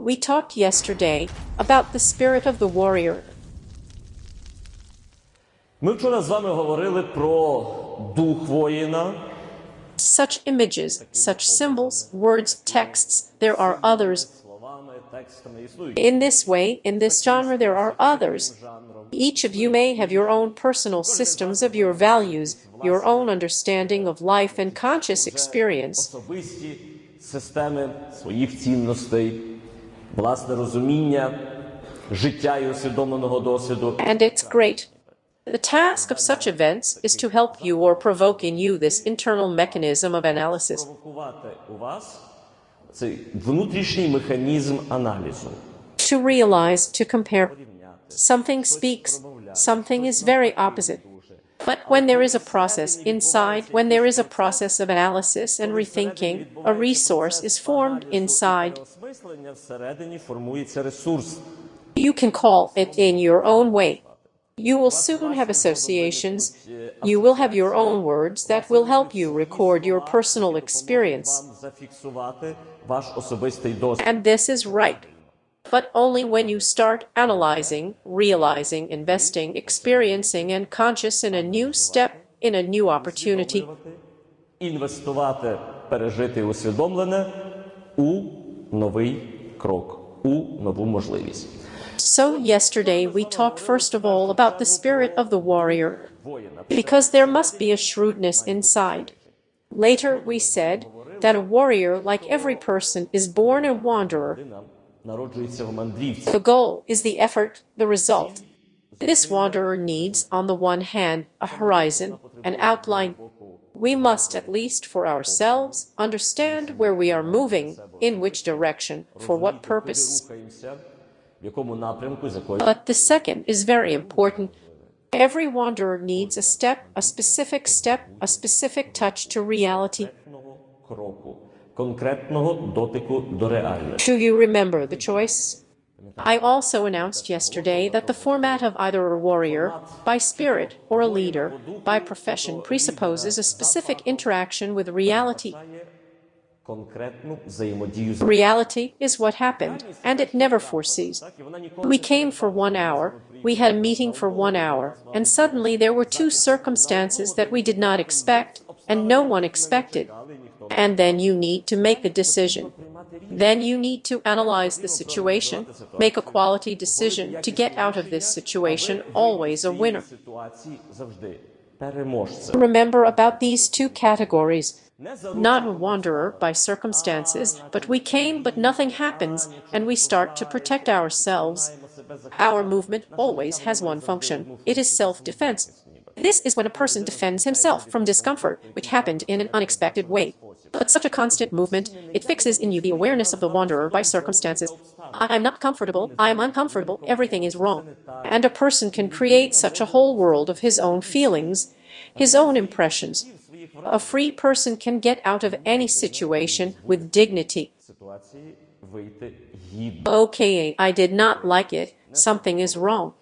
we talked yesterday about the spirit of the warrior. Ми вчора з вами говорили про дух воїна. Such images, such symbols, words, texts, there are others. In this way, in this genre, there are others. Each of you may have your own personal systems of your values, your own understanding of life and conscious experience. Особисті системи своїх цінностей, власне розуміння життя і усвідомленого досвіду. And it's great. The task of such events is to help you or provoke in you this internal mechanism of analysis. Провокувати у вас цей внутрішній механізм аналізу. To realize, to compare. Something speaks, something is very opposite. But when there is a process inside, when there is a process of analysis and rethinking, a resource is formed inside. Осмислення всередині формується ресурс. You can call it in your own way. You will soon have associations. You will have your own words that will help you record your personal experience. Зафіксувати ваш особистий досвід. And this is right. But only when you start analyzing, realizing, investing, experiencing, and conscious in a new step, in a new opportunity. Інвестувати, пережити усвідомлене у новий крок, у нову можливість. So yesterday we talked first of all about the spirit of the warrior, because there must be a shrewdness inside. Later we said that a warrior, like every person, is born a wanderer. Народжується в мандрівці. The goal is the effort, the result. This wanderer needs, on the one hand, a horizon, an outline. We must, at least for ourselves, understand where we are moving, in which direction, for what purpose. В якому напрямку, з якою But the second is very important. Every wanderer needs a step, a specific touch to reality. кроку, конкретного дотику до реальності. Do you remember the choice? I also announced yesterday that the format of either a warrior, by spirit, or a leader, by profession, presupposes a specific interaction with reality. Конкретну взаємодію з Reality is what happened, and it never foresees. We came for 1 hour, we had a meeting for 1 hour, and suddenly there were two circumstances that we did not expect, and no one expected. And then you need to make a decision. Then you need to analyze the situation, make a quality decision to get out of this situation, always a winner. ситуації завжди переможцем. Remember about these two categories. Not a wanderer by circumstances, but we came but nothing happens, and we start to protect ourselves. Our movement always has one function. It is self-defense. This is when a person defends himself from discomfort, which happened in an unexpected way. But such a constant movement, it fixes in you the awareness of the wanderer by circumstances. I'm not comfortable, I am uncomfortable, everything is wrong. And a person can create such a whole world of his own feelings, his own impressions. A free person can get out of any situation with dignity. Ситуації вийти гідно. Okay, I did not like it, something is wrong.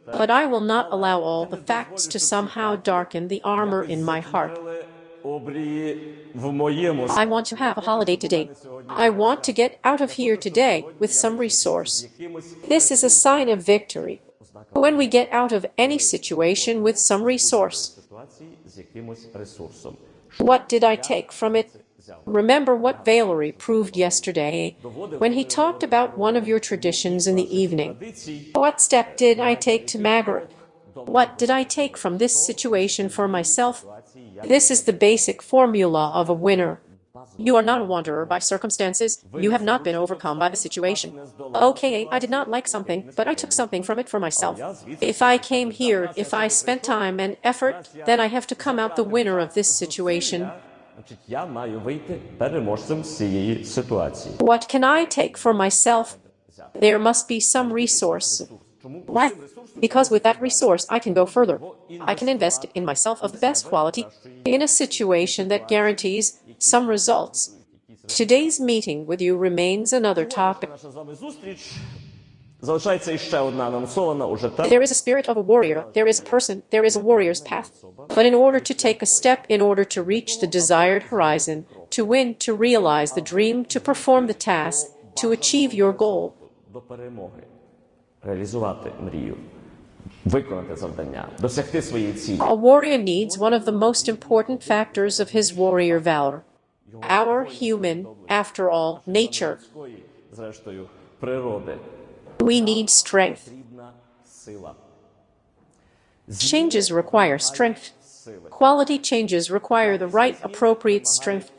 But I will not allow all the facts to somehow darken the armor in my heart. Обрії в моєму I want to have a holiday today. I want to get out of here today with some resource. This is a sign of victory. When we get out of any situation with some resource. ситуації з якимось ресурсом. What did I take from it? Remember what Valery proved yesterday when he talked about one of your traditions in the evening. What step did I take to Magura? What did I take from this situation for myself? This is the basic formula of a winner. You are not a wanderer by circumstances. You have not been overcome by the situation. Okay, I did not like something, but I took something from it for myself. If I came here, if I spent time and effort, then I have to come out the winner of this situation. Значить, я маю вийти переможцем з цієї ситуації. What can I take for myself? There must be some resource. Why? Because with that resource, I can go further. I can invest in myself of the best quality in a situation that guarantees some results. Today's meeting with you remains another topic. Наша з вами зустріч. Залишається іще одна анонсована уже та. There is a spirit of a warrior, there is a person, there is a warrior's path. But in order to take a step, in order to reach the desired horizon, to win, to realize the dream, to perform the task, to achieve your goal, до перемоги, реалізувати мрію, виконати завдання, досягти своєї цілі. A warrior needs one of the most important factors of his warrior valor. Our human, after all, nature. Зрештою, природи. We need strength. Потрібна сила. Changes require strength. Quality changes require the right, appropriate strength.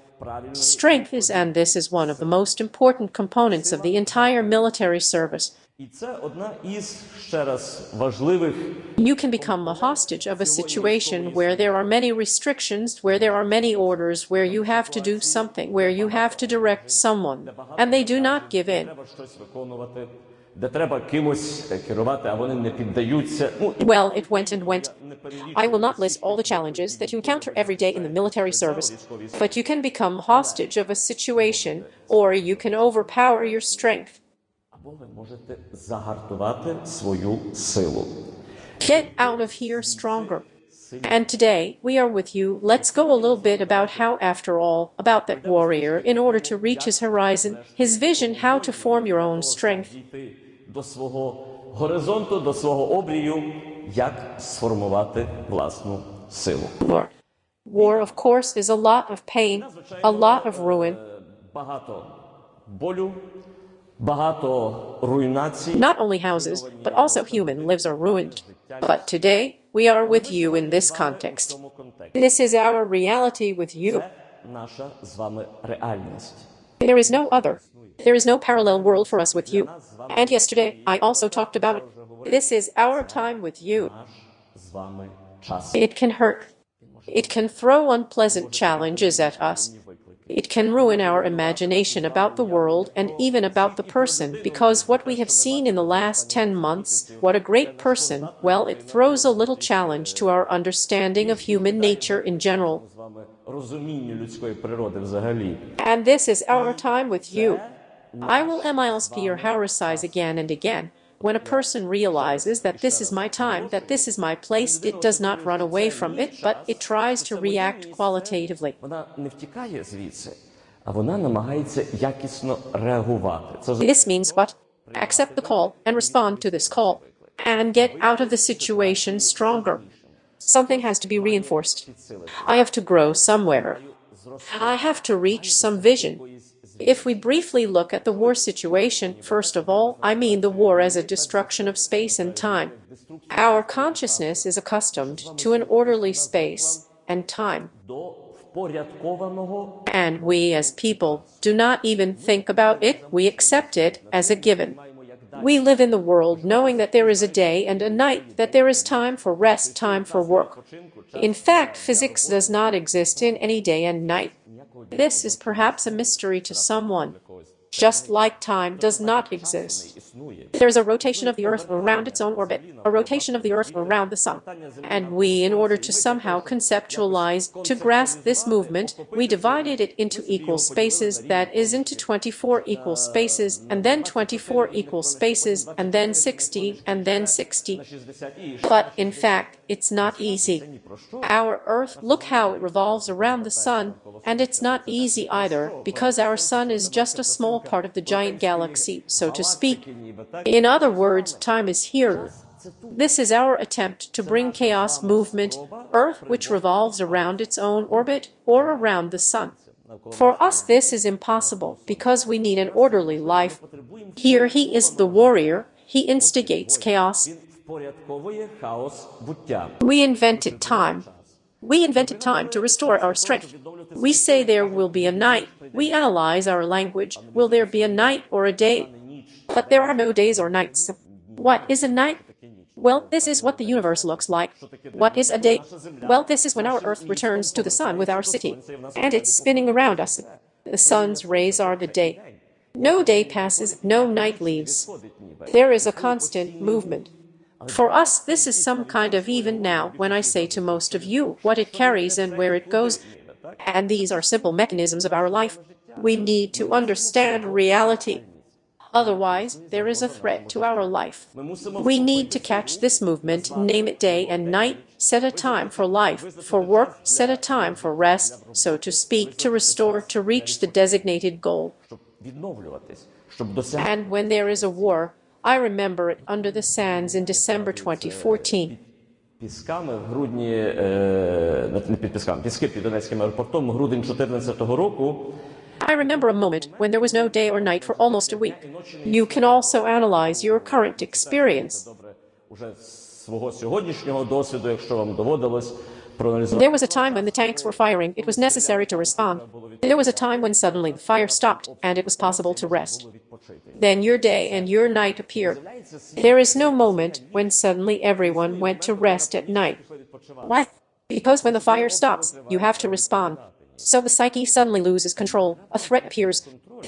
Strength is, and this is one of the most important components of the entire military service. І це одна із, ще раз, важливих You can become a hostage of a situation where there are many restrictions, where there are many orders, where you have to do something, where you have to direct someone, and they do not give in. треба щось виконувати, де треба кимось керувати, а вони не піддаються. Well, it went and went. I will not list all the challenges that you encounter every day in the military service, but you can become hostage of a situation, or you can overpower your strength. Або ви можете загартувати свою силу. Get out of here stronger. And today, we are with you. Let's go a little bit about how, after all, about that warrior, in order to reach his horizon, his vision, how to form your own strength. До свого горизонту, до свого обрію, як сформувати власну силу. War, of course, is a lot of pain, a lot of ruin. Багато болю, багато руйнацій. Not only houses, but also human lives are ruined. But today, we are with you in this context. This is our reality with you. Це наша з вами реальність. There is no other. There is no parallel world for us with you. And yesterday, I also talked about it. This is our time with you. Наш з вами час. It can hurt. It can throw unpleasant challenges at us. It can ruin our imagination about the world and even about the person, because what we have seen in the last 10 months, what a great person, well, it throws a little challenge to our understanding of human nature in general. З вами розумінню людської природи взагалі. And this is our time with you. I will emilspire again and again. When a person realizes that this is my time, that this is my place, it does not run away from it, but it tries to react qualitatively. Вона не втікає звідси, а вона намагається якісно реагувати. Це This means what? Accept the call and respond to this call, and get out of the situation stronger. Something has to be reinforced. I have to grow somewhere. I have to reach some vision. If we briefly look at the war situation, first of all, I mean the war as a destruction of space and time. Our consciousness is accustomed to an orderly space and time. до впорядкованого. And we as people do not even think about it, we accept it as a given. We live in the world knowing that there is a day and a night, that there is time for rest, time for work. In fact, physics does not exist in any day and night. This is perhaps a mystery to someone. Just like time does not exist. There is a rotation of the Earth around its own orbit, a rotation of the Earth around the Sun. And we, in order to somehow conceptualize, to grasp this movement, we divided it into equal spaces, that is, into 24 equal spaces, and then 24 equal spaces, and then 60, and then 60. But, in fact, it's not easy. Our Earth, look how it revolves around the Sun, and it's not easy either, because our Sun is just a small part of the giant galaxy, so to speak. In other words, time is here. This is our attempt to bring chaos movement, Earth which revolves around its own orbit, or around the Sun. For us this is impossible, because we need an orderly life. Here he is the warrior, he instigates chaos. Впорядковує хаос буття. We invented time. We invented time to restore our strength. We say there will be a night. We analyze our language. Will there be a night or a day? But there are no days or nights. What is a night? Well, this is what the universe looks like. What is a day? Well, this is when our Earth returns to the Sun with our city, and it's spinning around us. The Sun's rays are the day. No day passes, no night leaves. There is a constant movement. For us, this is some kind of even now when I say to most of you what it carries and where it goes. And these are simple mechanisms of our life. We need to understand reality. Otherwise, there is a threat to our life. We need to catch this movement, name it day and night, set a time for life, for work, set a time for rest, so to speak, to restore, to reach the designated goal. Щоб відновлюватись, And when there is a war, I remember it under the sands in December 2014. Пісками в грудні, не під пісками, піски під Донецьким аеропортом, грудень 2014 року. I remember a moment when there was no day or night for almost a week. You can also analyze your current experience. Уже свого сьогоднішнього досвіду, якщо вам доводилось проаналізувати. There was a time when the tanks were firing. It was necessary to respond. There was a time when suddenly the fire stopped and it was possible to rest. Then your day and your night appeared. There is no moment when suddenly everyone went to rest at night. Why? Because when the fire stops, you have to respond. So the psyche suddenly loses control. A threat appears.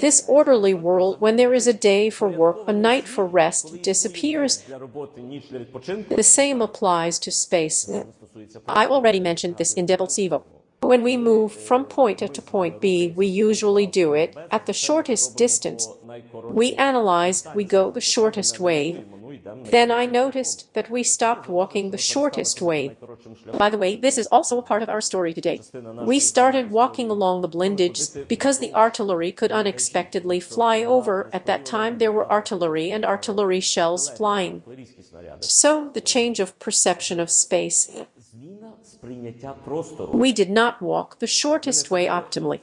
This orderly world, when there is a day for work, a night for rest, disappears. The same applies to space. I already mentioned this in Devoltsivo. When we move from point A to point B, we usually do it at the shortest distance. We analyze, we go the shortest way. Then I noticed that we stopped walking the shortest way. By the way, this is also a part of our story today. We started walking along the blindages because the artillery could unexpectedly fly over. At that time, there were artillery and artillery shells flying. So, the change of perception of space. We did not walk the shortest way optimally.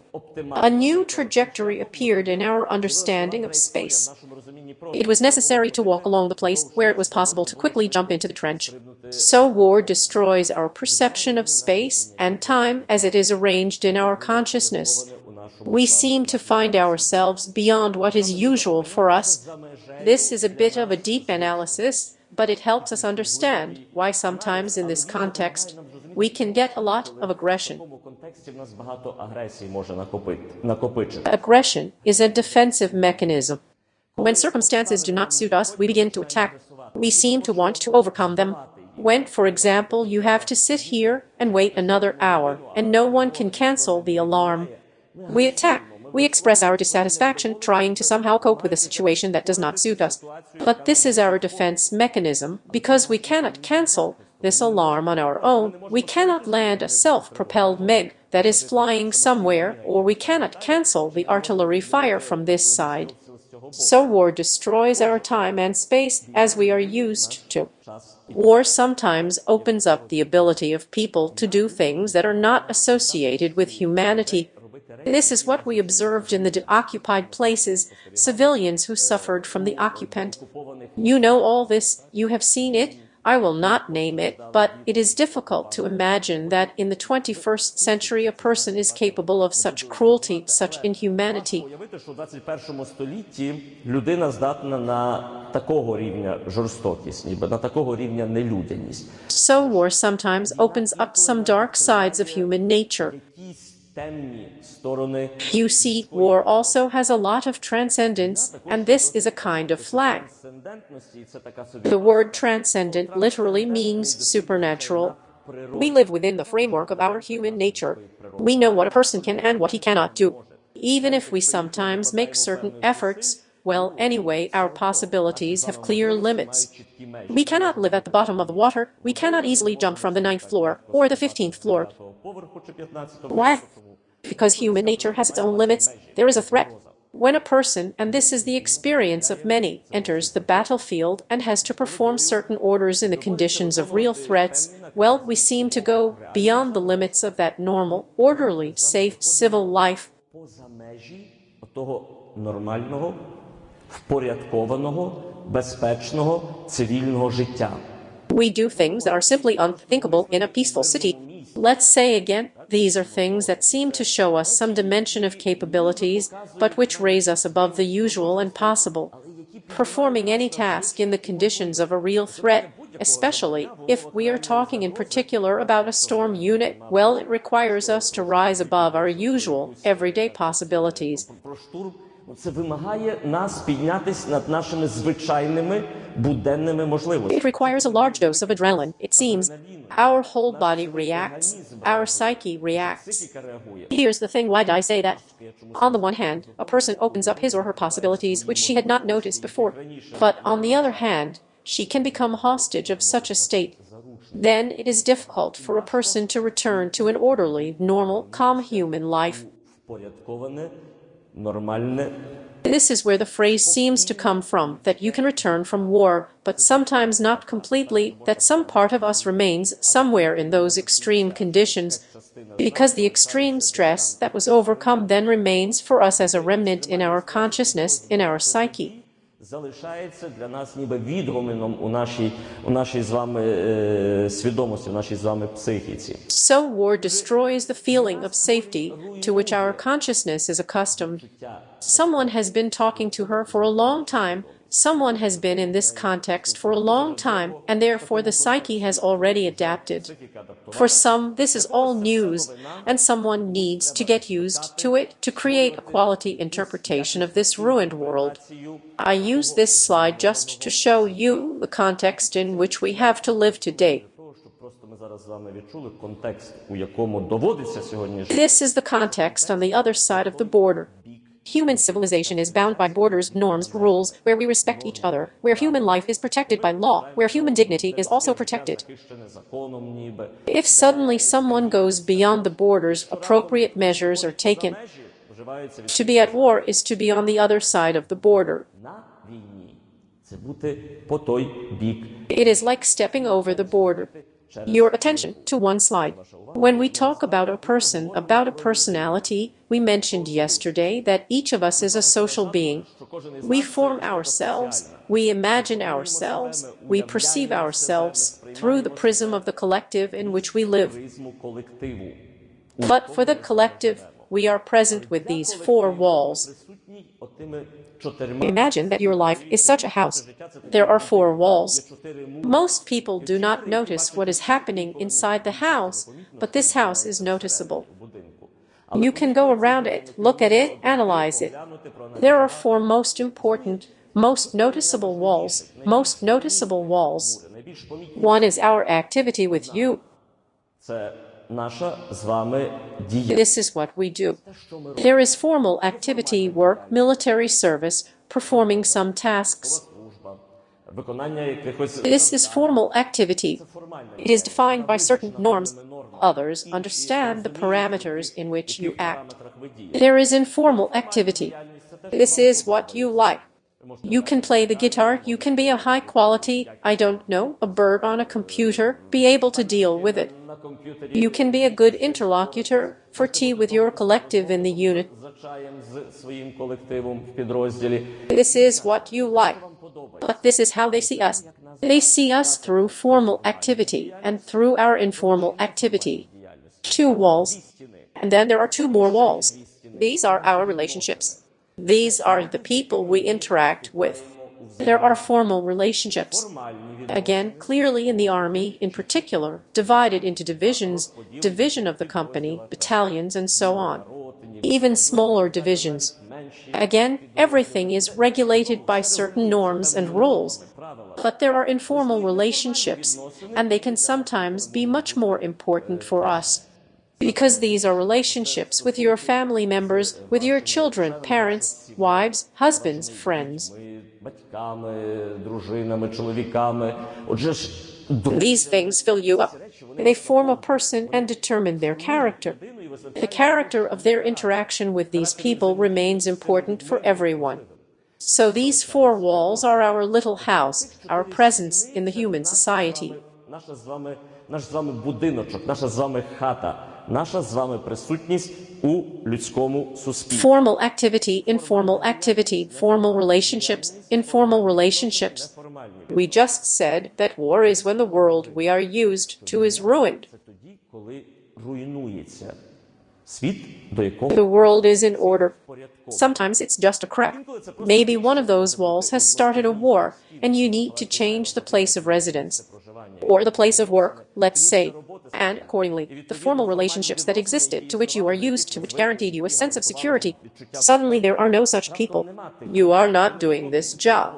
A new trajectory appeared in our understanding of space. It was necessary to walk along the place where it was possible to quickly jump into the trench. So war destroys our perception of space and time as it is arranged in our consciousness. We seem to find ourselves beyond what is usual for us. This is a bit of a deep analysis, but it helps us understand why sometimes in this context we can get a lot of aggression. Aggression is a defensive mechanism. When circumstances do not suit us, we begin to attack. We seem to want to overcome them. When, for example, you have to sit here and wait another hour, and no one can cancel the alarm, we attack. We express our dissatisfaction, trying to somehow cope with a situation that does not suit us. But this is our defense mechanism, because we cannot cancel this alarm on our own. We cannot land a self-propelled MiG that is flying somewhere, or we cannot cancel the artillery fire from this side. So war destroys our time and space as we are used to. War sometimes opens up the ability of people to do things that are not associated with humanity. This is what we observed in the occupied places, civilians who suffered from the occupant. You know all this, you have seen it. I will not name it, but it is difficult to imagine that in the 21st century a person is capable of such cruelty, such inhumanity. So war sometimes opens up some dark sides of human nature. You see, war also has a lot of transcendence, and this is a kind of flag. The word transcendent literally means supernatural. We live within the framework of our human nature. We know what a person can and what he cannot do. Even if we sometimes make certain efforts, well, anyway, our possibilities have clear limits. We cannot live at the bottom of the water. We cannot easily jump from the 9th floor or the 15th floor. Why? Because human nature has its own limits. There is a threat. When a person, and this is the experience of many, enters the battlefield and has to perform certain orders in the conditions of real threats, well, we seem to go beyond the limits of that normal, orderly, safe, civil life. We do things that are simply unthinkable in a peaceful city. Let's say again, these are things that seem to show us some dimension of capabilities, but which raise us above the usual and possible. Performing any task in the conditions of a real threat, especially if we are talking in particular about a storm unit, well, it requires us to rise above our usual, everyday possibilities. It requires a large dose of adrenaline, it seems. Our whole body reacts, our psyche reacts. Here's the thing, why did I say that? On the one hand, a person opens up his or her possibilities which she had not noticed before. But on the other hand, she can become hostage of such a state. Then it is difficult for a person to return to an orderly, normal, calm human life. This is where the phrase seems to come from, that you can return from war, but sometimes not completely, that some part of us remains somewhere in those extreme conditions, because the extreme stress that was overcome then remains for us as a remnant in our consciousness, in our psyche. Залишається для нас ніби відгоміном у нашій з вами свідомості, в нашій з вами психіці. So war destroys the feeling of safety to which our consciousness is accustomed. Someone has been talking to her for a long time, someone has been in this context for a long time, and therefore the psyche has already adapted. For some, this is all news, and someone needs to get used to it to create a quality interpretation of this ruined world. I use this slide just to show you the context in which we have to live today. This is the context on the other side of the border. Human civilization is bound by borders, norms, rules, where we respect each other, where human life is protected by law, where human dignity is also protected. If suddenly someone goes beyond the borders, appropriate measures are taken. To be at war is to be on the other side of the border. It is like stepping over the border. Your attention to one slide. When we talk about a person, about a personality, we mentioned yesterday that each of us is a social being. We form ourselves, we imagine ourselves, we perceive ourselves through the prism of the collective in which we live. But for the collective, we are present with these four walls. Imagine that your life is such a house. There are four walls. Most people do not notice what is happening inside the house, but this house is noticeable. You can go around it, look at it, analyze it. There are four most important, most noticeable walls, most noticeable walls. One is our activity with you. This is what we do. There is formal activity, work, military service, performing some tasks. This is formal activity. It is defined by certain norms. Others understand the parameters in which you act. There is informal activity. This is what you like. You can play the guitar, you can be a high quality, I don't know, a bird on a computer, be able to deal with it. You can be a good interlocutor for tea with your collective in the unit. This is what you like. But this is how they see us. They see us through formal activity and through our informal activity. Two walls. And then there are two more walls. These are our relationships. These are the people we interact with. There are formal relationships. Again, clearly in the army, in particular, divided into divisions, division of the company, battalions, and so on. Even smaller divisions. Again, everything is regulated by certain norms and rules. But there are informal relationships, and they can sometimes be much more important for us. Because these are relationships with your family members, with your children, parents, wives, husbands, friends. These things fill you up. They form a person and determine their character. The character of their interaction with these people remains important for everyone. So these four walls are our little house, our presence in the human society. Наш з вами будиночок, наша з вами хата, наша з вами присутність у людському суспільстві. Formal activity, informal activity, formal relationships, informal relationships. We just said that war is when the world we are used to is ruined. The world is in order. Sometimes it's just a crack. Maybe one of those walls has started a war, and you need to change the place of residence, or the place of work, let's say, and accordingly, the formal relationships that existed, to which you are used to, which guaranteed you a sense of security. Suddenly there are no such people. You are not doing this job.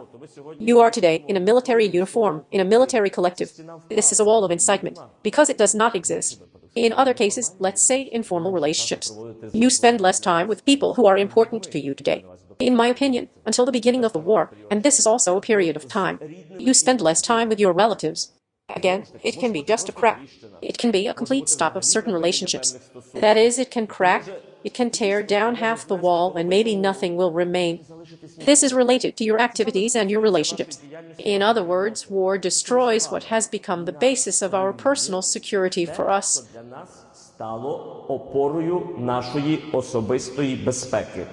You are today in a military uniform, in a military collective. This is a wall of incitement, because it does not exist. In other cases, let's say informal relationships, you spend less time with people who are important to you today. In my opinion, until the beginning of the war, and this is also a period of time, you spend less time with your relatives. Again, it can be just a crack. It can be a complete stop of certain relationships. That is, it can crack, it can tear down half the wall and maybe nothing will remain. This is related to your activities and your relationships. In other words, war destroys what has become the basis of our personal security for us. Для нас стало опорою нашої особистої безпеки.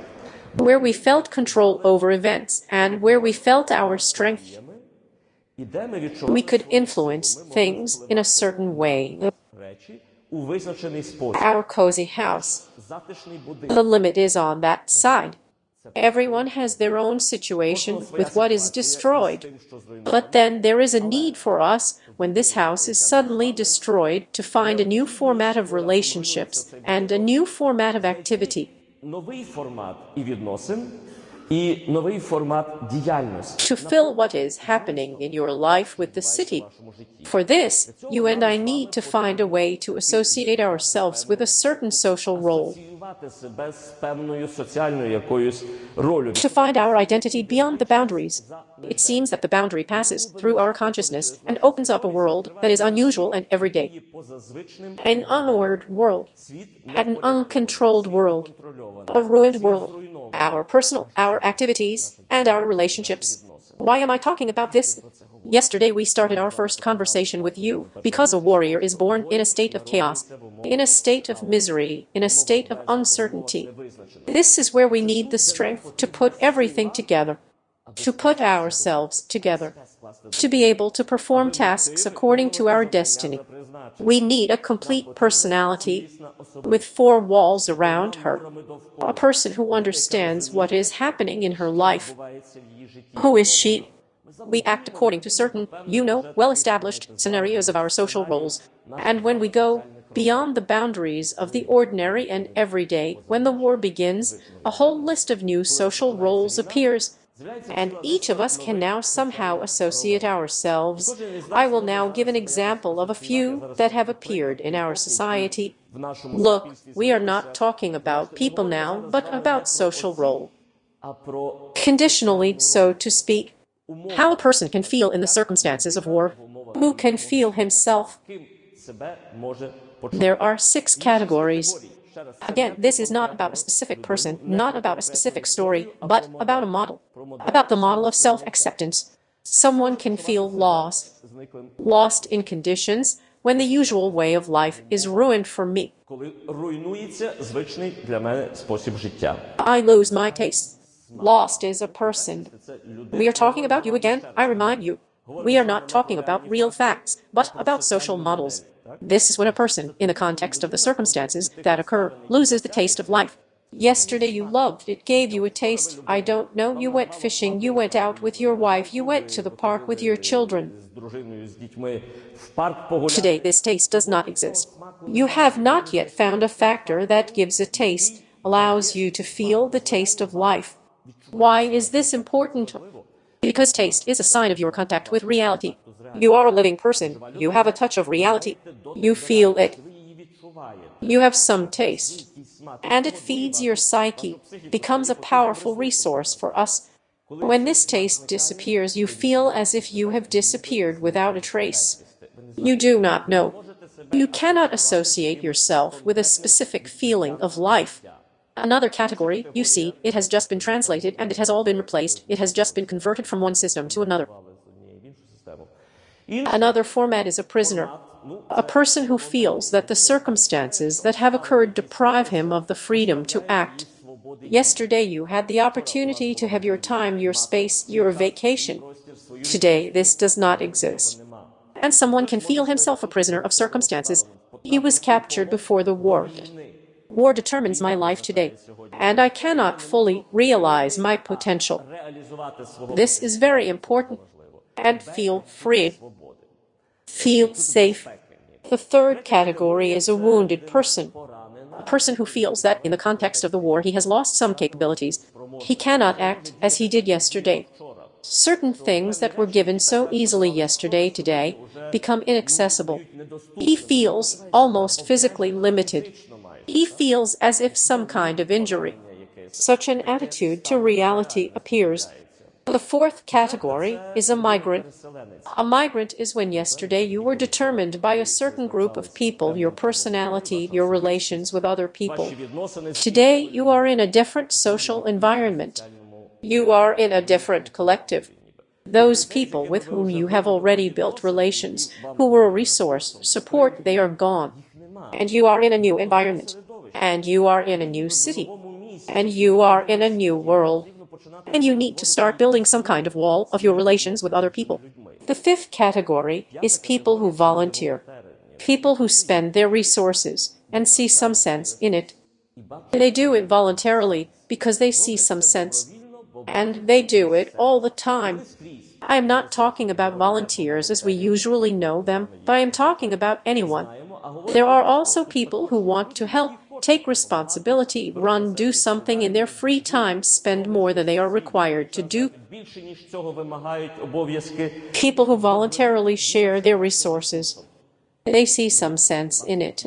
Where we felt control over events and where we felt our strength, we could influence things in a certain way. Речі у визначений спосіб. Our cozy house. Затишний будинок. The limit is on that side. Everyone has their own situation with what is destroyed. But then there is a need for us, when this house is suddenly destroyed, to find a new format of relationships and a new format of activity. Новий формат і відносин, і новий формат діяльності. To fill what is happening in your life with the city. For this, you and I need to find a way to associate ourselves with a certain social role. Асоціювати себе з певною соціальною якоюсь ролью. To find our identity beyond the boundaries. It seems that the boundary passes through our consciousness and opens up a world that is unusual and everyday. An unordered world, an uncontrolled world, a ruined world, our personal, our activities, and our relationships. Why am I talking about this? Yesterday we started our first conversation with you because a warrior is born in a state of chaos, in a state of misery, in a state of uncertainty. This is where we need the strength to put everything together, to put ourselves together, to be able to perform tasks according to our destiny. We need a complete personality with 4 walls around her, a person who understands what is happening in her life. Who is she? We act according to certain, well-established scenarios of our social roles. And when we go beyond the boundaries of the ordinary and everyday, when the war begins, a whole list of new social roles appears. And each of us can now somehow associate ourselves. I will now give an example of a few that have appeared in our society. Look, we are not talking about people now, but about social role. Conditionally, so to speak, how a person can feel in the circumstances of war, who can feel himself. There are 6 categories. Again, this is not about a specific person, not about a specific story, but about a model, about the model of self-acceptance. Someone can feel lost in conditions when the usual way of life is ruined for me. I lose my taste. Lost is a person. We are talking about you again, I remind you. We are not talking about real facts, but about social models. This is when a person, in the context of the circumstances that occur, loses the taste of life. Yesterday you loved, it gave you a taste. I don't know, you went fishing, you went out with your wife, you went to the park with your children. Today this taste does not exist. You have not yet found a factor that gives a taste, allows you to feel the taste of life. Why is this important? Because taste is a sign of your contact with reality. You are a living person. You have a touch of reality. You feel it. You have some taste. And it feeds your psyche, becomes a powerful resource for us. When this taste disappears, you feel as if you have disappeared without a trace. You do not know. You cannot associate yourself with a specific feeling of life. Another category, you see, it has just been translated and it has all been replaced. It has just been converted from one system to another. Another format is a prisoner, a person who feels that the circumstances that have occurred deprive him of the freedom to act. Yesterday you had the opportunity to have your time, your space, your vacation. Today this does not exist. And someone can feel himself a prisoner of circumstances. He was captured before the war. War determines my life today, and I cannot fully realize my potential. This is very important. And feel free. Feel safe. The 3rd category is a wounded person. A person who feels that in the context of the war he has lost some capabilities. He cannot act as he did yesterday. Certain things that were given so easily yesterday, today, become inaccessible. He feels almost physically limited. He feels as if some kind of injury. Such an attitude to reality appears. The fourth category is a migrant. A migrant is when yesterday you were determined by a certain group of people, your personality, your relations with other people. Today you are in a different social environment. You are in a different collective. Those people with whom you have already built relations, who were a resource, support, they are gone. And you are in a new environment. And you are in a new city. And you are in a new world. And you need to start building some kind of wall of your relations with other people. The fifth category is people who volunteer. People who spend their resources and see some sense in it. They do it voluntarily because they see some sense. And they do it all the time. I am not talking about volunteers as we usually know them, but I am talking about anyone. There are also people who want to help, take responsibility, run, do something in their free time, spend more than they are required to do. People who voluntarily share their resources. They see some sense in it,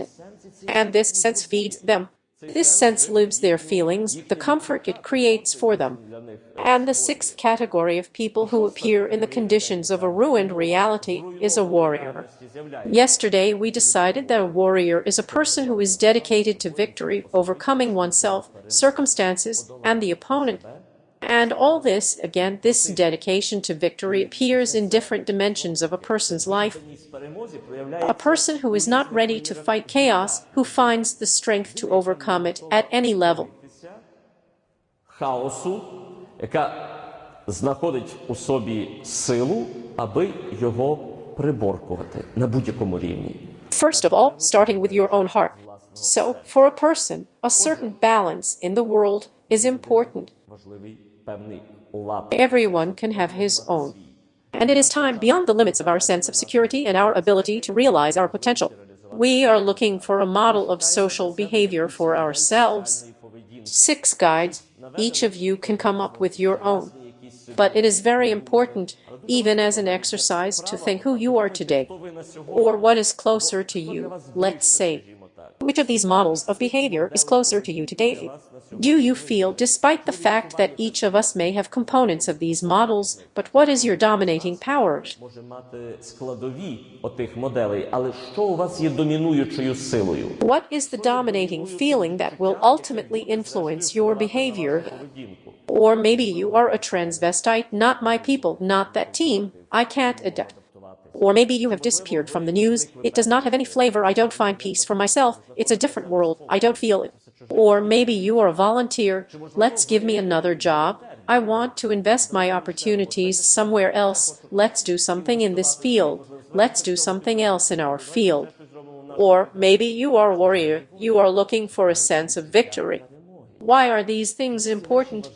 and this sense feeds them. This sense lives their feelings, the comfort it creates for them. And the sixth category of people who appear in the conditions of a ruined reality is a warrior. Yesterday we decided that a warrior is a person who is dedicated to victory, overcoming oneself, circumstances, and the opponent. And all this, again, this dedication to victory appears in different dimensions of a person's life. A person who is not ready to fight chaos, who finds the strength to overcome it at any level. Яка знаходить у собі силу, аби його приборкувати на будь-якому рівні. First of all, starting with your own heart. So, for a person, a certain balance in the world is important. Everyone can have his own. And it is time beyond the limits of our sense of security and our ability to realize our potential. We are looking for a model of social behavior for ourselves. 6 guides, each of you can come up with your own. But it is very important, even as an exercise, to think who you are today, or what is closer to you, let's say. Which of these models of behavior is closer to you today? Do you feel, despite the fact that each of us may have components of these models, but what is your dominating power? What is the dominating feeling that will ultimately influence your behavior? Or maybe you are a transvestite, not my people, not that team, I can't adapt. Or maybe you have disappeared from the news, it does not have any flavor, I don't find peace for myself, it's a different world, I don't feel it. Or maybe you are a volunteer, let's give me another job, I want to invest my opportunities somewhere else, let's do something in this field, let's do something else in our field. Or maybe you are a warrior, you are looking for a sense of victory. Why are these things important?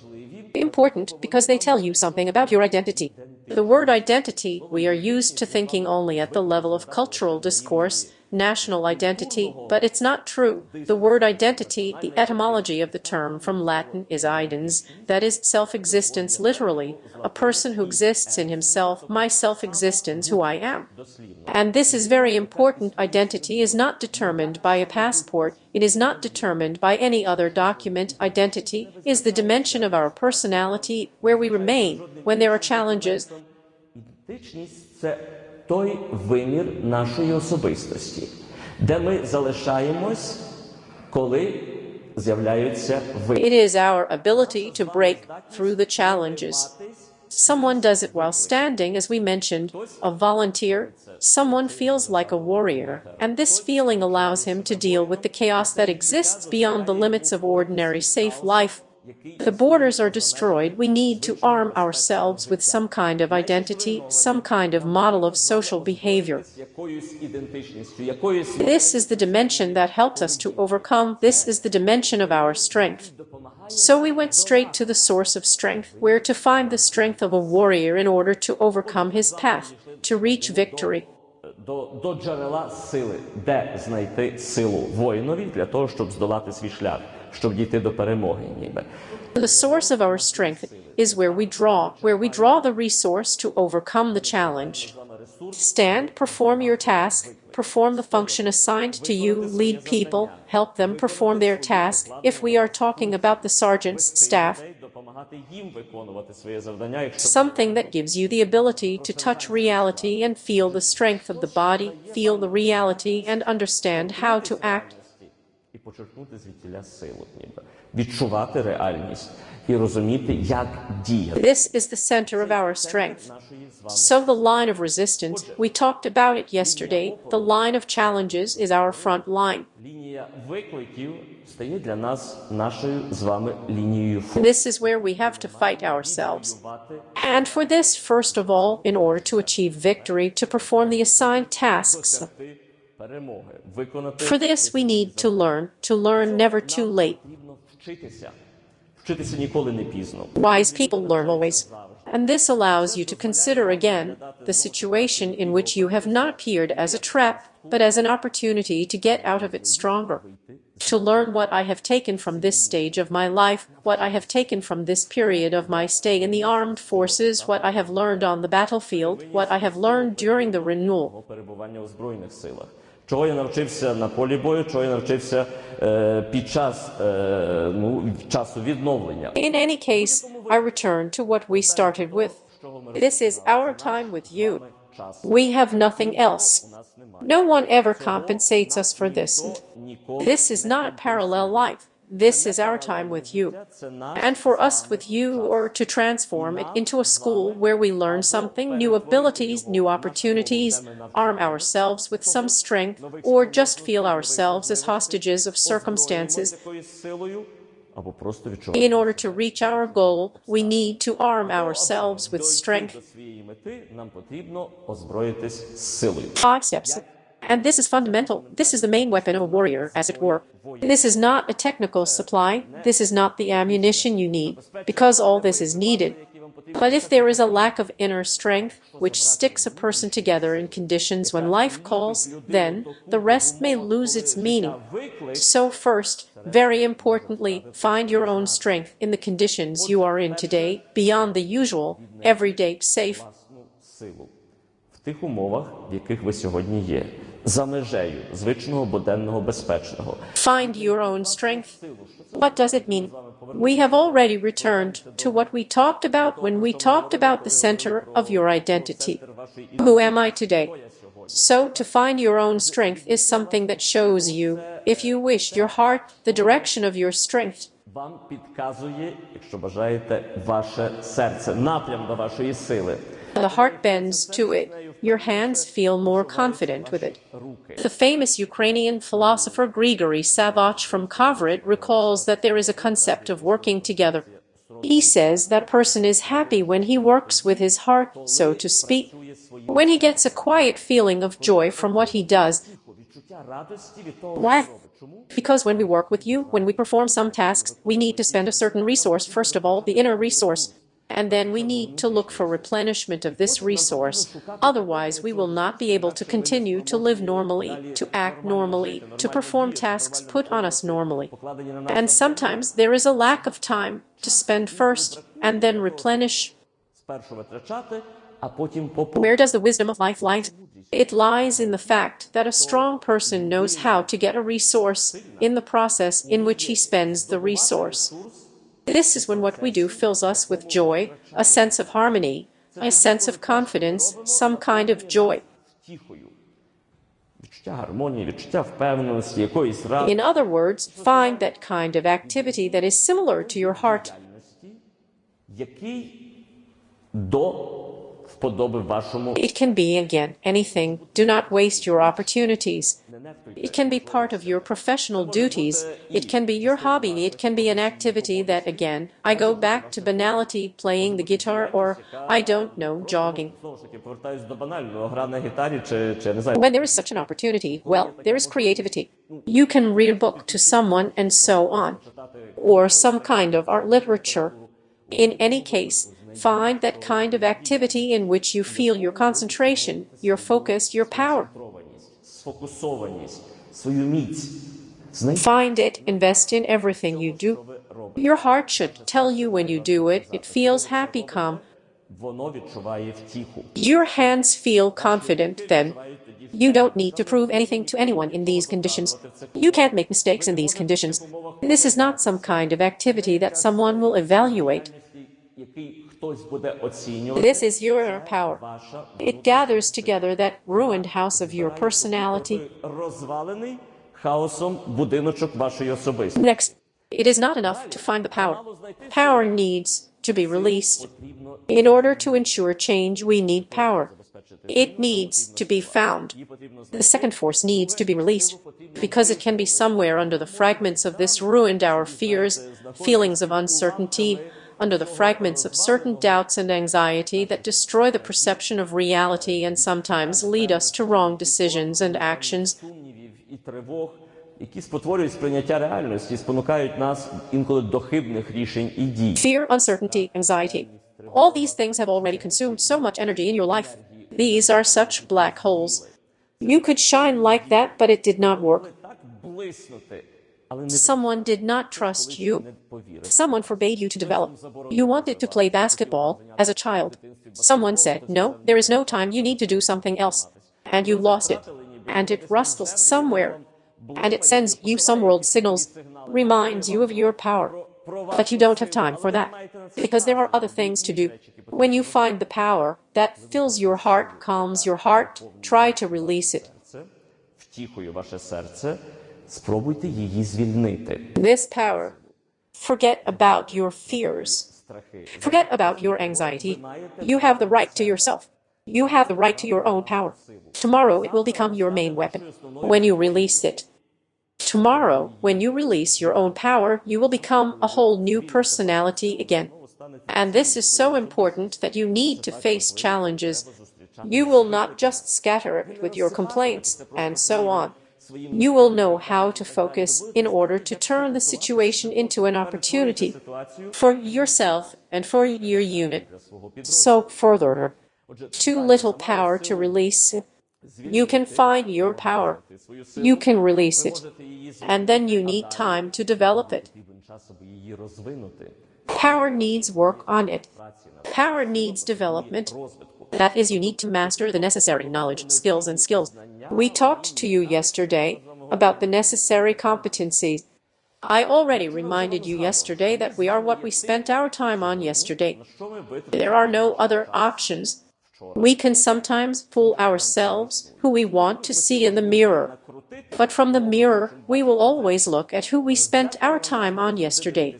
Important because they tell you something about your identity. The word identity, we are used to thinking only at the level of cultural discourse, national identity, but it's not true. The word identity, the etymology of the term from Latin is idens, that is self-existence literally, a person who exists in himself, my self-existence, who I am. And this is very important. Identity is not determined by a passport, it is not determined by any other document. Identity is the dimension of our personality where we remain when there are challenges. Той вимір нашої особистості, де ми залишаємось, коли з'являються It is our ability to break through the challenges. Someone does it while standing, as we mentioned, a volunteer. Someone feels like a warrior, and this feeling allows him to deal with the chaos that exists beyond the limits of ordinary safe life. The borders are destroyed. We need to arm ourselves with some kind of identity, some kind of model of social behavior. This is the dimension that helps us to overcome. This is the dimension of our strength. So we went straight to the source of strength, where to find the strength of a warrior in order to overcome his path, to reach victory. До джерела сили, де знайти силу воїнові для того, щоб здолати свій шлях, щоб дійти до перемоги, ніби. The source of our strength is where we draw the resource to overcome the challenge. Stand, perform your task, perform the function assigned to you, lead people, help them perform their task. If we are talking about the sergeant's staff, Something that gives you the ability to touch reality and feel the strength of the body, feel the reality and understand how to act. І почерпнути звідтіля силу, ніби. Відчувати реальність і розуміти, як діяти. This is the center of our strength. So the line of resistance, we talked about it yesterday, the line of challenges is our front line. Лінія викликів стає для нас нашою з вами лінією фронту. This is where we have to fight ourselves. And for this, first of all, in order to achieve victory, to perform the assigned tasks. For this, we need to learn never too late. Вчитися ніколи не пізно. Wise people learn always. And this allows you to consider again the situation in which you have not appeared as a trap, but as an opportunity to get out of it stronger. To learn what I have taken from this stage of my life, what I have taken from this period of my stay in the armed forces, what I have learned on the battlefield, what I have learned during the renewal. Перебування у Збройних силах. Чого я навчився на полі бою, чого я навчився під час часу відновлення. In any case, I return to what we started with. This is our time with you. We have nothing else. No one ever compensates us for this. This is not a parallel life. This is our time with you. And for us with you, or to transform it into a school where we learn something, new abilities, new opportunities, arm ourselves with some strength, or just feel ourselves as hostages of circumstances. In order to reach our goal, we need to arm ourselves with strength. 5 steps. And this is fundamental. This is the main weapon of a warrior, as it were. This is not a technical supply. This is not the ammunition you need, because all this is needed. But if there is a lack of inner strength, which sticks a person together in conditions when life calls, then the rest may lose its meaning. So first, very importantly, find your own strength in the conditions you are in today, beyond the usual, everyday safe. В тих умовах, в яких ви сьогодні є. За межею звичного буденного безпечного. Find your own strength. What does it mean? We have already returned to what we talked about when we talked about the center of your identity. Who am I today? So, to find your own strength is something that shows you, if you wish, your heart, the direction of your strength. Вам підказує, якщо бажаєте, ваше серце, напрям до вашої сили. The heart bends to it. Your hands feel more confident with it. The famous Ukrainian philosopher Grigory Savach from Kavrit recalls that there is a concept of working together. He says that person is happy when he works with his heart, so to speak, when he gets a quiet feeling of joy from what he does. Why? Because when we work with you, when we perform some tasks, we need to spend a certain resource, first of all, the inner resource. And then we need to look for replenishment of this resource. Otherwise, we will not be able to continue to live normally, to act normally, to perform tasks put on us normally. And sometimes there is a lack of time to spend first and then replenish. Where does the wisdom of life lie? It lies in the fact that a strong person knows how to get a resource in the process in which he spends the resource. This is when what we do fills us with joy, a sense of harmony, a sense of confidence, some kind of joy. In other words, find that kind of activity that is similar to your heart. It can be, again, anything. Do not waste your opportunities. It can be part of your professional duties. It can be your hobby. It can be an activity that, again, I go back to banality, playing the guitar, or, I don't know, jogging. When there is such an opportunity, well, there is creativity. You can read a book to someone and so on, or some kind of art literature. In any case, find that kind of activity in which you feel your concentration, your focus, your power. Find it, invest in everything you do. Your heart should tell you when you do it, it feels happy, calm. Your hands feel confident then. You don't need to prove anything to anyone in these conditions. You can't make mistakes in these conditions. This is not some kind of activity that someone will evaluate. This is your power. It gathers together that ruined house of your personality. Next, it is not enough to find the power. Power needs to be released. In order to ensure change, we need power. It needs to be found. The second force needs to be released, because it can be somewhere under the fragments of this ruined our fears, feelings of uncertainty, under the fragments of certain doubts and anxiety that destroy the perception of reality and sometimes lead us to wrong decisions and actions. Які спотворюють сприйняття реальності і спонукають нас інколи до хибних рішень і дій. Fear, uncertainty, anxiety. All these things have already consumed so much energy in your life. These are such black holes. You could shine like that, but it did not work. Someone did not trust you. Someone forbade you to develop. You wanted to play basketball as a child. Someone said, no, there is no time, you need to do something else. And you lost it. And it rustles somewhere. And it sends you some world signals, reminds you of your power. But you don't have time for that, because there are other things to do. When you find the power that fills your heart, calms your heart, try to release it. This power, forget about your fears. Forget about your anxiety. You have the right to yourself. You have the right to your own power. Tomorrow it will become your main weapon when you release it. Tomorrow, when you release your own power, you will become a whole new personality again. And this is so important that you need to face challenges. You will not just scatter it with your complaints and so on. You will know how to focus in order to turn the situation into an opportunity for yourself and for your unit. So further, too little power to release. You can find your power. You can release it. And then you need time to develop it. Power needs work on it. Power needs development. That is, you need to master the necessary knowledge, skills. We talked to you yesterday about the necessary competencies. I already reminded you yesterday that we are what we spent our time on yesterday. There are no other options. We can sometimes fool ourselves who we want to see in the mirror. But from the mirror, we will always look at who we spent our time on yesterday.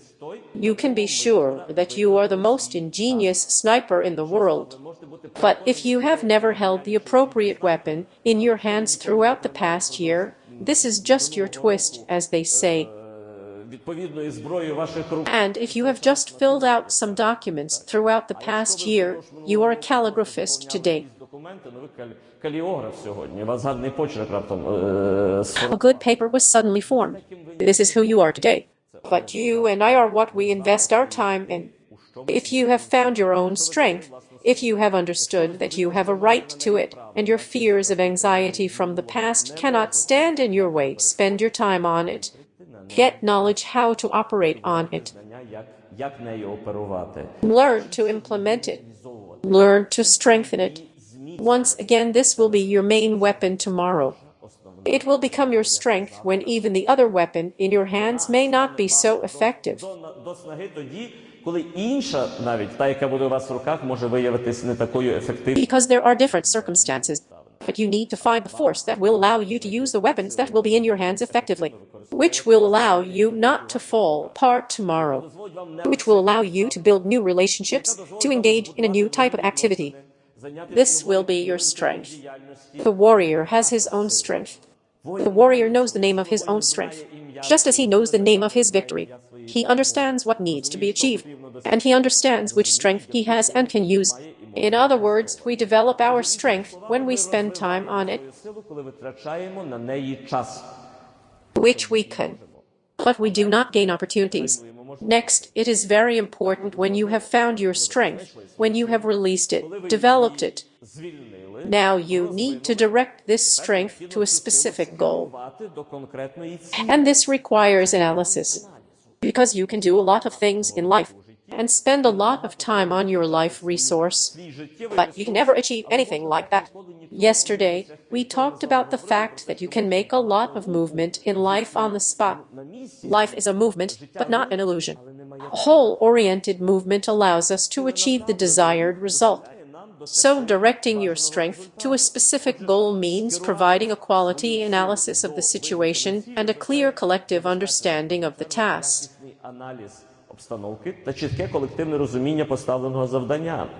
You can be sure that you are the most ingenious sniper in the world. But if you have never held the appropriate weapon in your hands throughout the past year, this is just your twist, as they say. And if you have just filled out some documents throughout the past year, you are a calligraphist today. A good paper was suddenly formed. This is who you are today. But you and I are what we invest our time in. If you have found your own strength, if you have understood that you have a right to it, and your fears of anxiety from the past cannot stand in your way, spend your time on it. Get knowledge how to operate on it. Learn to implement it. Learn to strengthen it. Once again, this will be your main weapon tomorrow. It will become your strength when even the other weapon in your hands may not be so effective. Because there are different circumstances. But you need to find the force that will allow you to use the weapons that will be in your hands effectively, which will allow you not to fall apart tomorrow, which will allow you to build new relationships, to engage in a new type of activity. This will be your strength. The warrior has his own strength. The warrior knows the name of his own strength, just as he knows the name of his victory. He understands what needs to be achieved, and he understands which strength he has and can use. In other words, we develop our strength when we spend time on it, which we can. But we do not gain opportunities. Next, it is very important when you have found your strength, when you have released it, developed it. Now you need to direct this strength to a specific goal. And this requires analysis, because you can do a lot of things in life and spend a lot of time on your life resource. But you can never achieve anything like that. Yesterday, we talked about the fact that you can make a lot of movement in life on the spot. Life is a movement, but not an illusion. Whole-oriented movement allows us to achieve the desired result. So directing your strength to a specific goal means providing a quality analysis of the situation and a clear collective understanding of the task.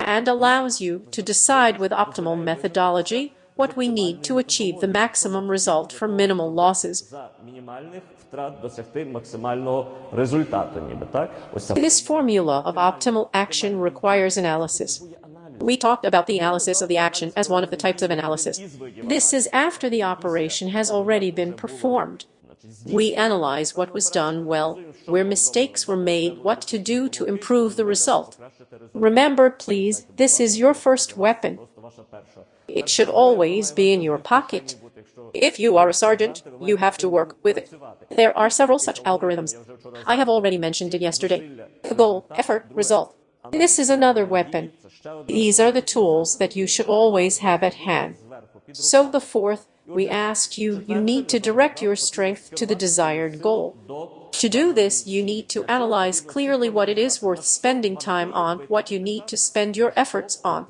And allows you to decide with optimal methodology what we need to achieve the maximum result for minimal losses. This formula of optimal action requires analysis. We talked about the analysis of the action as one of the types of analysis. This is after the operation has already been performed. We analyze what was done well, where mistakes were made, what to do to improve the result. Remember, please, this is your first weapon. It should always be in your pocket. If you are a sergeant, you have to work with it. There are several such algorithms. I have already mentioned it yesterday. The goal, effort, result. This is another weapon. These are the tools that you should always have at hand. So the fourth, we asked you need to direct your strength to the desired goal. To do this, you need to analyze clearly what it is worth spending time on, what you need to spend your efforts on.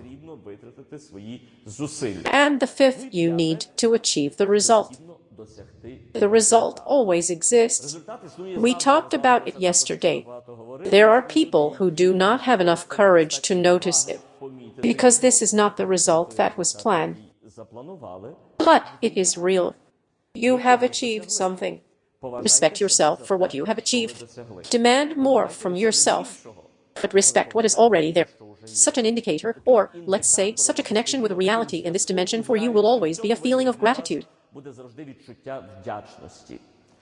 And the fifth, you need to achieve the result. The result always exists. We talked about it yesterday. There are people who do not have enough courage to notice it, because this is not the result that was planned. But it is real. You have achieved something. Respect yourself for what you have achieved. Demand more from yourself, but respect what is already there. Such an indicator, or let's say, such a connection with reality in this dimension for you will always be a feeling of gratitude.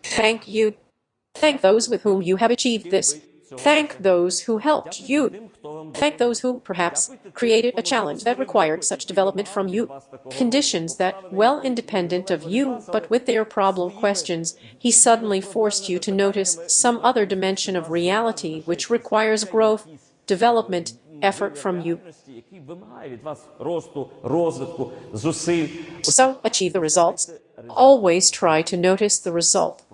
Thank you. Thank those with whom you have achieved this. Thank those who helped you. Thank those who, perhaps, created a challenge that required such development from you. Conditions that, well independent of you, but with their problem questions, he suddenly forced you to notice some other dimension of reality which requires growth, development, effort from you. So, achieve the results. Always try to notice the result.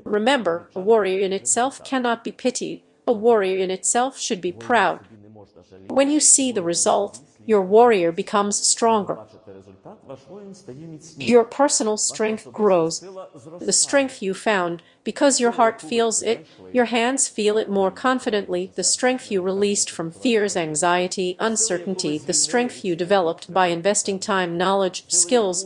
Remember, a warrior in itself cannot be pitied. A warrior in itself should be proud. When you see the result, your warrior becomes stronger. Your personal strength grows. The strength you found, because your heart feels it, your hands feel it more confidently, the strength you released from fears, anxiety, uncertainty, the strength you developed by investing time, knowledge, skills,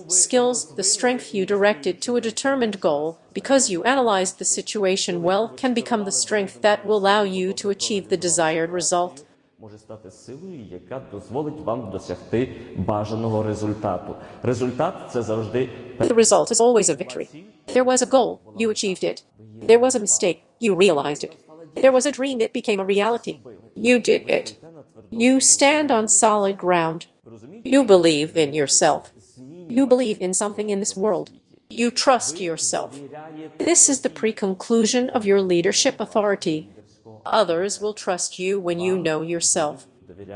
the strength you directed to a determined goal, because you analyzed the situation well, can become the strength that will allow you to achieve the desired result. Може стати силою, яка дозволить вам досягти бажаного результату. Результат – це завжди... The result is always a victory. There was a goal, you achieved it. There was a mistake, you realized it. There was a dream, it became a reality. You did it. You stand on solid ground. You believe in yourself. You believe in something in this world. You trust yourself. This is the pre-conclusion of your leadership authority. Others will trust you when you know yourself.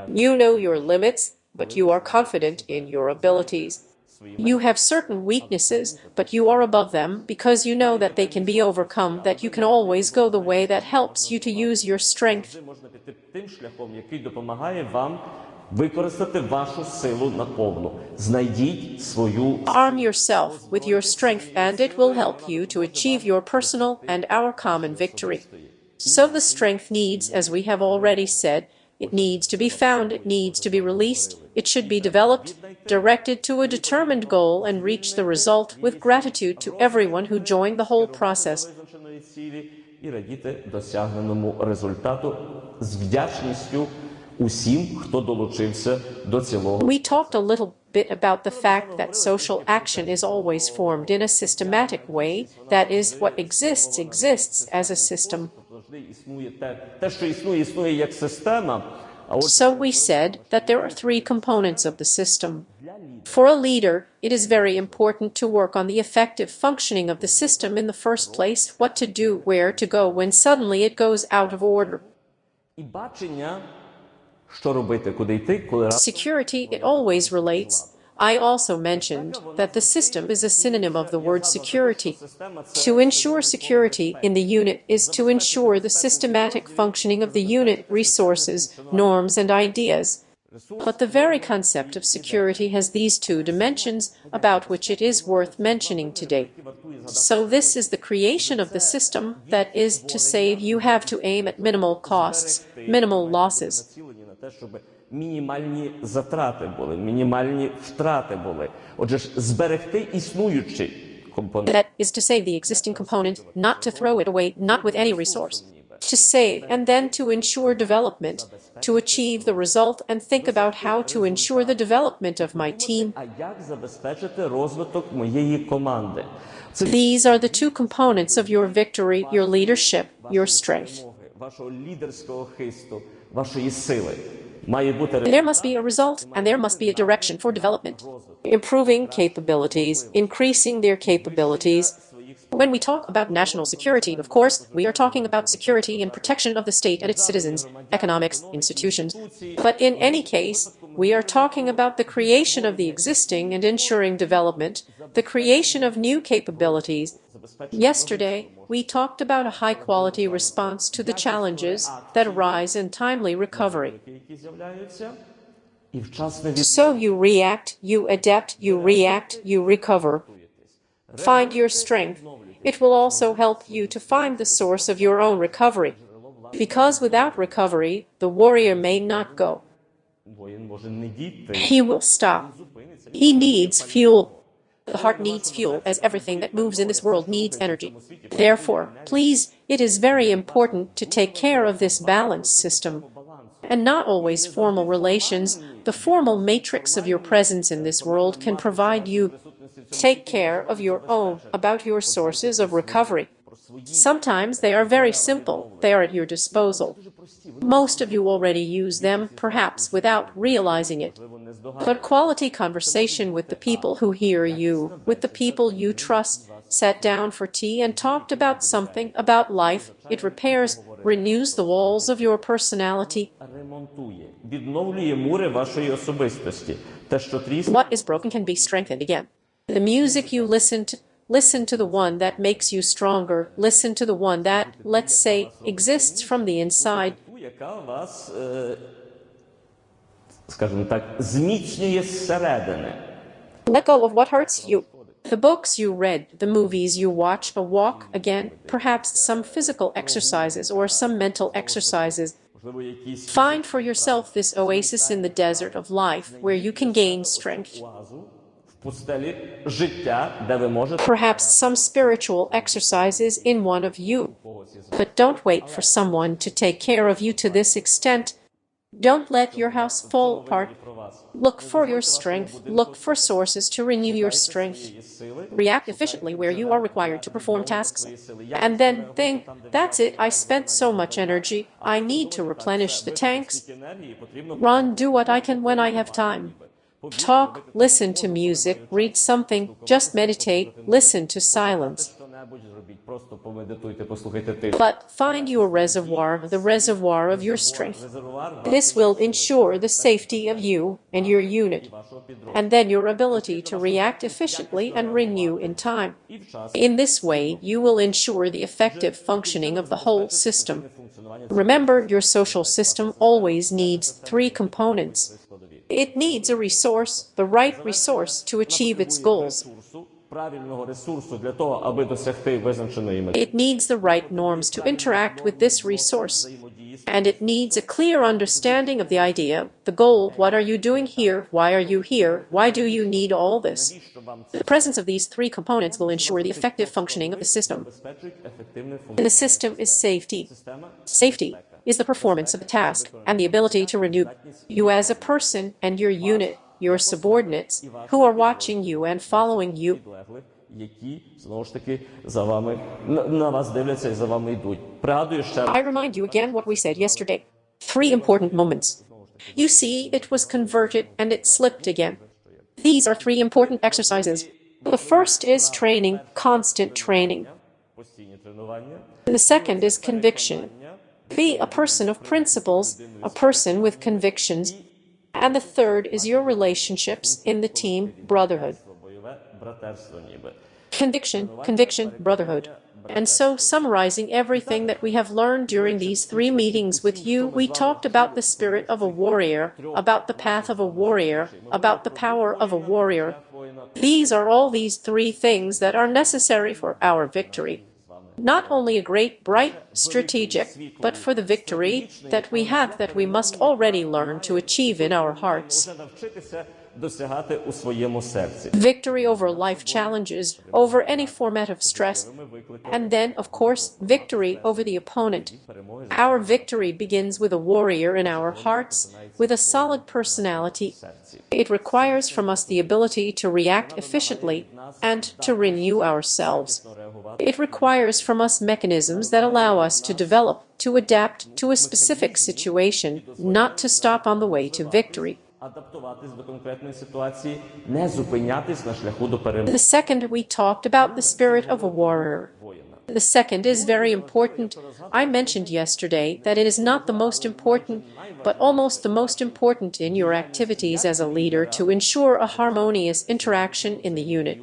You know your limits, but you are confident in your abilities. You have certain weaknesses, but you are above them because you know that they can be overcome, that you can always go the way that helps you to use your strength. Arm yourself with your strength and it will help you to achieve your personal and our common victory. So the strength needs, as we have already said, it needs to be found, it needs to be released, it should be developed, directed to a determined goal and reach the result with gratitude to everyone who joined the whole process. We talked a little bit about the fact that social action is always formed in a systematic way, that is, what exists as a system. So we said that there are three components of the system. For a leader, it is very important to work on the effective functioning of the system in the first place, what to do, where to go when suddenly it goes out of order. Security, it always relates. I also mentioned that the system is a synonym of the word security. To ensure security in the unit is to ensure the systematic functioning of the unit, resources, norms, and ideas. But the very concept of security has these two dimensions about which it is worth mentioning today. So this is the creation of the system, that is to say, you have to aim at minimal costs, minimal losses. Мінімальні затрати були, мінімальні втрати були. Отже ж, зберегти існуючий компонент. That is to save the existing component, not to throw it away, not with any resource. To save and then to ensure development, to achieve the result and think about how to ensure the development of my team. А як забезпечити розвиток моєї команди? These are the two components of your victory, your leadership, your strength. Вашого лідерського хисту, вашої сили. There must be a result, and there must be a direction for development. Improving capabilities, increasing their capabilities. When we talk about national security, of course, we are talking about security and protection of the state and its citizens, economics, institutions. But in any case, we are talking about the creation of the existing and ensuring development, the creation of new capabilities. Yesterday, we talked about a high-quality response to the challenges that arise in timely recovery. So you react, you adapt, you react, you recover. Find your strength. It will also help you to find the source of your own recovery. Because without recovery, the warrior may not go. He will stop. He needs fuel. The heart needs fuel, as everything that moves in this world needs energy. Therefore, please, it is very important to take care of this balance system. And not always formal relations, the formal matrix of your presence in this world can provide you. Take care of your own, about your sources of recovery. Sometimes they are very simple, they are at your disposal. Most of you already use them, perhaps without realizing it. But quality conversation with the people who hear you, with the people you trust, sat down for tea and talked about something, about life, it repairs, renews the walls of your personality. What is broken can be strengthened again. The music you listen to the one that makes you stronger, listen to the one that, let's say, exists from the inside. Let go of what hurts you. The books you read, the movies you watch, a walk, again, perhaps some physical exercises or some mental exercises. Find for yourself this oasis in the desert of life where you can gain strength. Perhaps some spiritual exercises in one of you. But don't wait for someone to take care of you to this extent. Don't let your house fall apart. Look for your strength. Look for sources to renew your strength. React efficiently where you are required to perform tasks. And then think, that's it, I spent so much energy. I need to replenish the tanks. Run, do what I can when I have time. Talk, listen to music, read something, just meditate, listen to silence. But find your reservoir, the reservoir of your strength. This will ensure the safety of you and your unit, and then your ability to react efficiently and renew in time. In this way, you will ensure the effective functioning of the whole system. Remember, your social system always needs three components. It needs a resource, the right resource, to achieve its goals. It needs the right norms to interact with this resource. And it needs a clear understanding of the idea, the goal, what are you doing here, why are you here, why do you need all this? The presence of these three components will ensure the effective functioning of the system. The system is safety. Safety is the performance of the task and the ability to renew you as a person and your unit, your subordinates, who are watching you and following you. I remind you again what we said yesterday. Three important moments. You see, it was converted and it slipped again. These are three important exercises. The first is training, constant training. The second is conviction. Be a person of principles, a person with convictions. And the third is your relationships in the team brotherhood. Conviction, conviction, brotherhood. And so, summarizing everything that we have learned during these 3 meetings with you, we talked about the spirit of a warrior, about the path of a warrior, about the power of a warrior. These are all these 3 things that are necessary for our victory. Not only a great, bright, strategic, but for the victory that we must already learn to achieve in our hearts. Victory over life challenges, over any format of stress, and then, of course, victory over the opponent. Our victory begins with a warrior in our hearts, with a solid personality. It requires from us the ability to react efficiently and to renew ourselves. It requires from us mechanisms that allow us to develop, to adapt to a specific situation, not to stop on the way to victory. The second, we talked about the spirit of a warrior. The second is very important. I mentioned yesterday that it is not the most important, but almost the most important in your activities as a leader to ensure a harmonious interaction in the unit,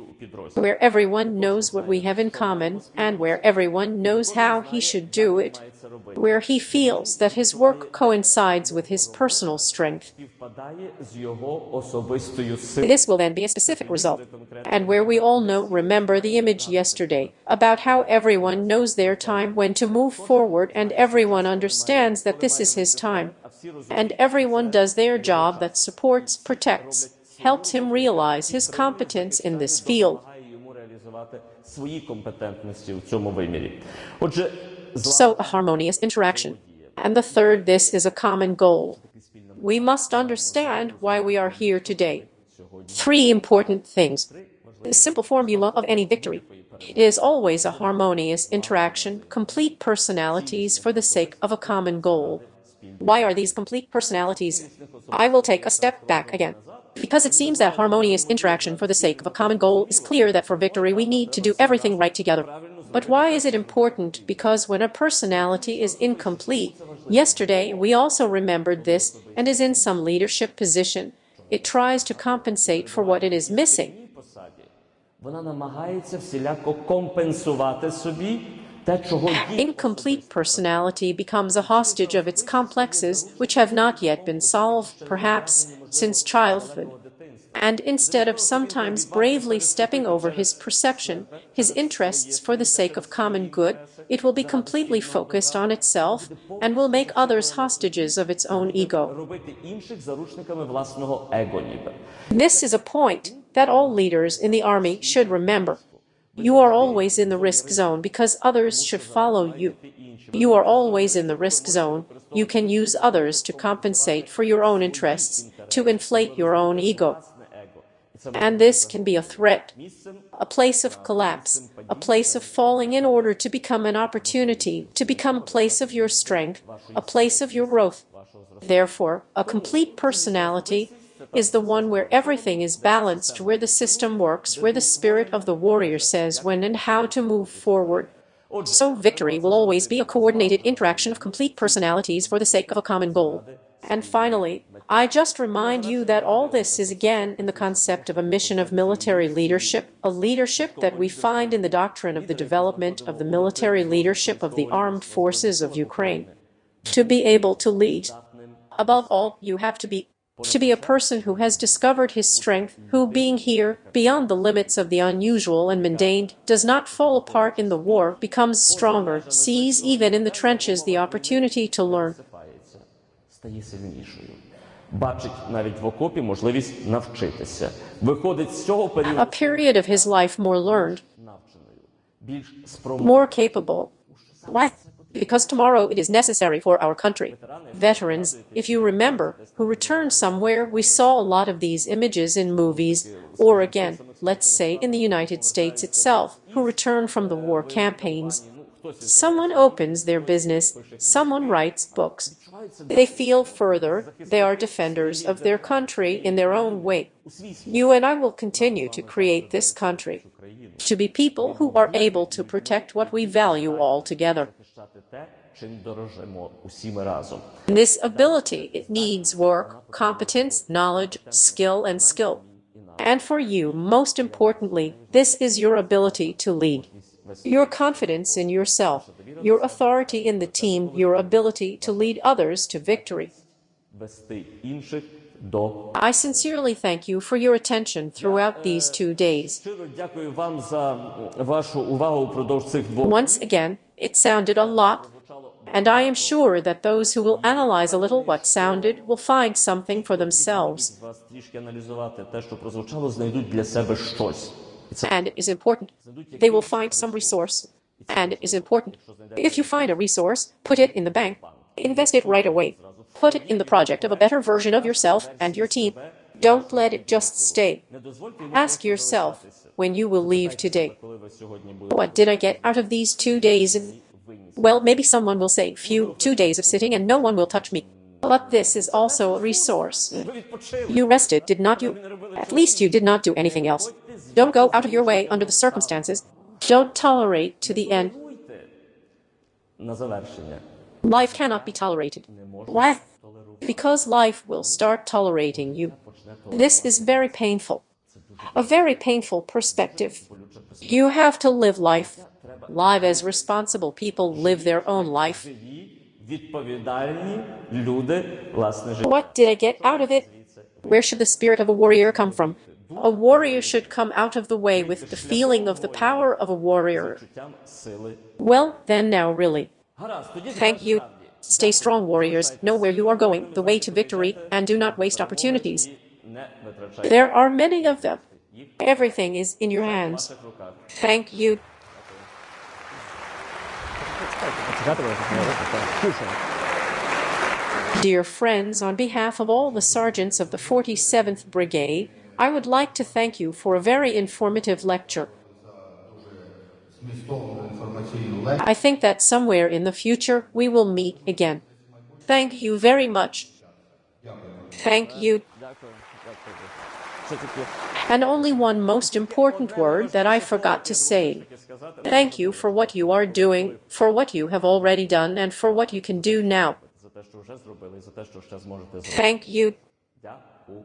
where everyone knows what we have in common and where everyone knows how he should do it, where he feels that his work coincides with his personal strength. This will then be a specific result, and where we all remember the image yesterday about how everyone knows their time when to move forward and everyone understands that this is his time, and everyone does their job that supports, protects, helps him realize his competence in this field. So, a harmonious interaction. And the third, this is a common goal. We must understand why we are here today. 3 important things. The simple formula of any victory. It is always a harmonious interaction, complete personalities for the sake of a common goal. Why are these complete personalities? I will take a step back again. Because it seems that harmonious interaction for the sake of a common goal is clear that for victory we need to do everything right together. But why is it important? Because when a personality is incomplete, yesterday we also remembered this, and is in some leadership position, it tries to compensate for what it is missing. Incomplete personality becomes a hostage of its complexes, which have not yet been solved, perhaps, since childhood. And instead of sometimes bravely stepping over his perception, his interests for the sake of common good, it will be completely focused on itself and will make others hostages of its own ego. This is a point that all leaders in the army should remember. You are always in the risk zone because others should follow you. You are always in the risk zone. You can use others to compensate for your own interests, to inflate your own ego. And this can be a threat, a place of collapse, a place of falling in order to become an opportunity, to become a place of your strength, a place of your growth. Therefore, a complete personality is the one where everything is balanced, where the system works, where the spirit of the warrior says when and how to move forward. So victory will always be a coordinated interaction of complete personalities for the sake of a common goal. And finally, I just remind you that all this is again in the concept of a mission of military leadership, a leadership that we find in the doctrine of the development of the military leadership of the armed forces of Ukraine. To be able to lead. Above all, you have to be a person who has discovered his strength, who, being here, beyond the limits of the unusual and mundane, does not fall apart in the war, becomes stronger, sees even in the trenches the opportunity to learn. A period of his life more learned, more capable. Why? Because tomorrow it is necessary for our country. Veterans, if you remember, who returned somewhere, we saw a lot of these images in movies, or again, let's say in the United States itself, who return from the war campaigns. Someone opens their business, someone writes books. They feel further, they are defenders of their country in their own way. You and I will continue to create this country, to be people who are able to protect what we value all together. чим дорожимо усі ми разом. This ability, it needs work, competence, knowledge, skill, and skill. And for you, most importantly, this is your ability to lead. Your confidence in yourself, your authority in the team, your ability to lead others to victory. Вести інших до. I sincerely thank you for your attention throughout these 2 days. Щиро дякую вам за вашу увагу впродовж цих 2 Once again, it sounded a lot, and I am sure that those who will analyze a little what sounded will find something for themselves. Вас трішки аналізувати те, що прозвучало, знайдуть для себе щось. And it is important. They will find some resource. And it is important. If you find a resource, put it in the bank. Invest it right away. Put it in the project of a better version of yourself and your team. Don't let it just stay. Ask yourself when you will leave today, what did I get out of these 2 days? Well, maybe someone will say, 2 days of sitting and no one will touch me. But this is also a resource. You rested, did not you? At least you did not do anything else. Don't go out of your way under the circumstances. Don't tolerate to the end. На завершення. Life cannot be tolerated. Why? Because life will start tolerating you. This is very painful. A very painful perspective. You have to live life. Live as responsible people live their own life. Відповідальні люди власне життя. What did I get out of it? Where should the spirit of a warrior come from? A warrior should come out of the way with the feeling of the power of a warrior. Well, then now really. Thank you. Stay strong, warriors. Know where you are going, the way to victory, and do not waste opportunities. There are many of them. Everything is in your hands. Thank you. Dear friends, on behalf of all the sergeants of the 47th Brigade, I would like to thank you for a very informative lecture. I think that somewhere in the future we will meet again. Thank you very much. Thank you. And only one most important word that I forgot to say. Thank you for what you are doing, for what you have already done, and for what you can do now. Thank you. Дякую.